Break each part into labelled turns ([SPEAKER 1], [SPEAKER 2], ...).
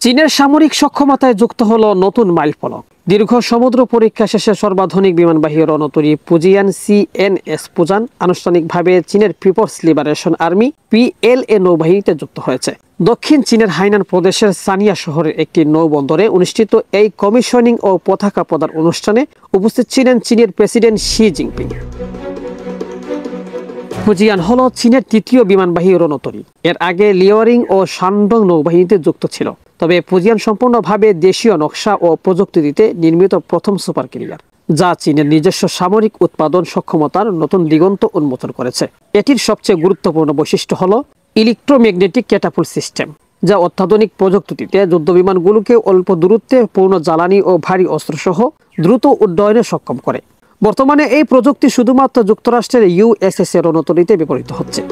[SPEAKER 1] চীনের সামরিক সক্ষমতায় যুক্ত হলো নতুন মাইলফলক। দীর্ঘ সমুদ্র পরীক্ষা শেষে সর্বাধুনিক বিমানবাহী রণতরী পুজিয়ান CNS পুজান আনুষ্ঠানিকভাবে চীনের পিপলস লিবারেশন আর্মি PLA নৌবাহিনীতে যুক্ত হয়েছে। দক্ষিণ চীনের হাইনান প্রদেশের সানিয়া শহরের একটি নৌবন্দরে অনুষ্ঠিত এই কমিশনিং ও পতাকা প্রদান অনুষ্ঠানে উপস্থিত ছিলেন চীনের প্রেসিডেন্ট শি জিনপিং। পুজিয়ান হল চীনের তৃতীয় বিমানবাহী রণতরী। এর আগে লিওরিং ও শানডং নৌবাহিনীতে যুক্ত ছিল। তবে পুজিয়ান সম্পূর্ণভাবে দেশীয় নকশা ও প্রযুক্তিতে নির্মিত প্রথম সুপার ক্যারিয়ার, যা চীনের নিজস্ব সামরিক উৎপাদন সক্ষমতার নতুন দিগন্ত উন্মোচন করেছে। এটির সবচেয়ে গুরুত্বপূর্ণ বৈশিষ্ট্য হল ইলেকট্রোম্যাগনেটিক ক্যাটাপুল্ট সিস্টেম, যা অত্যাধুনিক প্রযুক্তিতে যুদ্ধবিমানগুলোকে অল্প দূরত্বে পূর্ণ জ্বালানি ও ভারী অস্ত্রসহ দ্রুত উড্ডয়নে সক্ষম করে। বর্তমানে এই প্রযুক্তি শুধুমাত্র যুক্তরাষ্ট্রের USS রণতরীতে ব্যবহৃত হচ্ছে।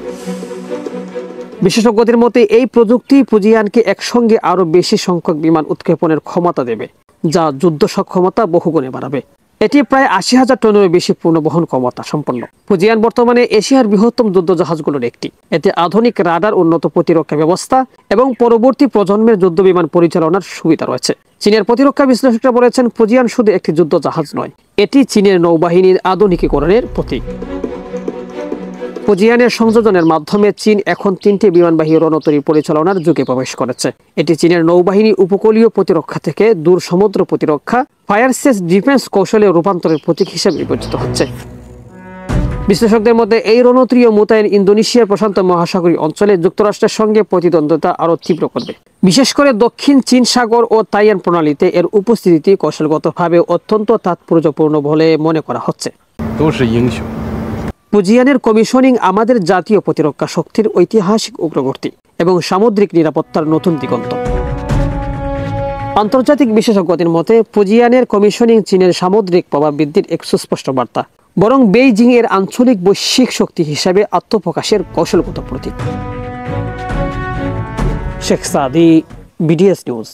[SPEAKER 1] বিশেষজ্ঞদের মতে এই প্রযুক্তি পুজিয়ানকে একসঙ্গে আরো বেশি সংখ্যক বিমান উৎক্ষেপণের ক্ষমতা দেবে, যা যুদ্ধ সক্ষমতা বহুগুণে বাড়াবে। এটি প্রায় 80,000 টনেরও বেশি পূর্ণ বহন ক্ষমতা সম্পন্ন। পুজিয়ান বর্তমানে এশিয়ার বৃহত্তম যুদ্ধ জাহাজগুলোর একটি। এতে আধুনিক রাডার, উন্নত প্রতিরক্ষা ব্যবস্থা এবং পরবর্তী প্রজন্মের যুদ্ধ বিমান পরিচালনার সুবিধা রয়েছে। চীনের প্রতিরক্ষা বিশ্লেষকরা বলেছেন, পুজিয়ান শুধু একটি যুদ্ধ জাহাজ নয়, এটি চীনের নৌবাহিনীর আধুনিকীকরণের প্রতীক। পুজিয়ানের সংযোজনের মাধ্যমে চীন এখন 3টি বিমানবাহী রণতরী পরিচালনার যুগে প্রবেশ করেছে। এটি চীনের নৌবাহিনী উপকূলীয় প্রতিরক্ষা থেকে দূর সমুদ্র প্রতিরক্ষা, ফায়ার সেস ডিফেন্স কৌশলে রূপান্তরের প্রতীক হিসেবে বিবেচিত হচ্ছে। বিশ্লেষকদের মধ্যে এই রণতরীয় মোতায়েন ইন্দোনেশিয়ার প্রশান্ত মহাসাগরীয় অঞ্চলে যুক্তরাষ্ট্রের সঙ্গে প্রতিদ্বন্দ্বিতা আরও তীব্র করবে। বিশেষ করে দক্ষিণ চীন সাগর ও তাইওয়ান প্রণালীতে এর উপস্থিতি কৌশলগতভাবে অত্যন্ত তাৎপর্যপূর্ণ বলে মনে করা হচ্ছে। পুজিয়ানের কমিশনিং আমাদের জাতীয় প্রতিরক্ষা শক্তির ঐতিহাসিক অগ্রগতি এবং সামুদ্রিক নিরাপত্তার নতুন দিগন্ত। আন্তর্জাতিক বিশেষজ্ঞদের মতে পুজিয়ানের কমিশনিং চীনের সামুদ্রিক প্রভাব বৃদ্ধির এক সুস্পষ্ট বার্তা, বরং বেইজিং এর আঞ্চলিক বৈশ্বিক শক্তি হিসেবে আত্মপ্রকাশের কৌশলগত প্রতীক। শেখ সাদি, BDS নিউজ।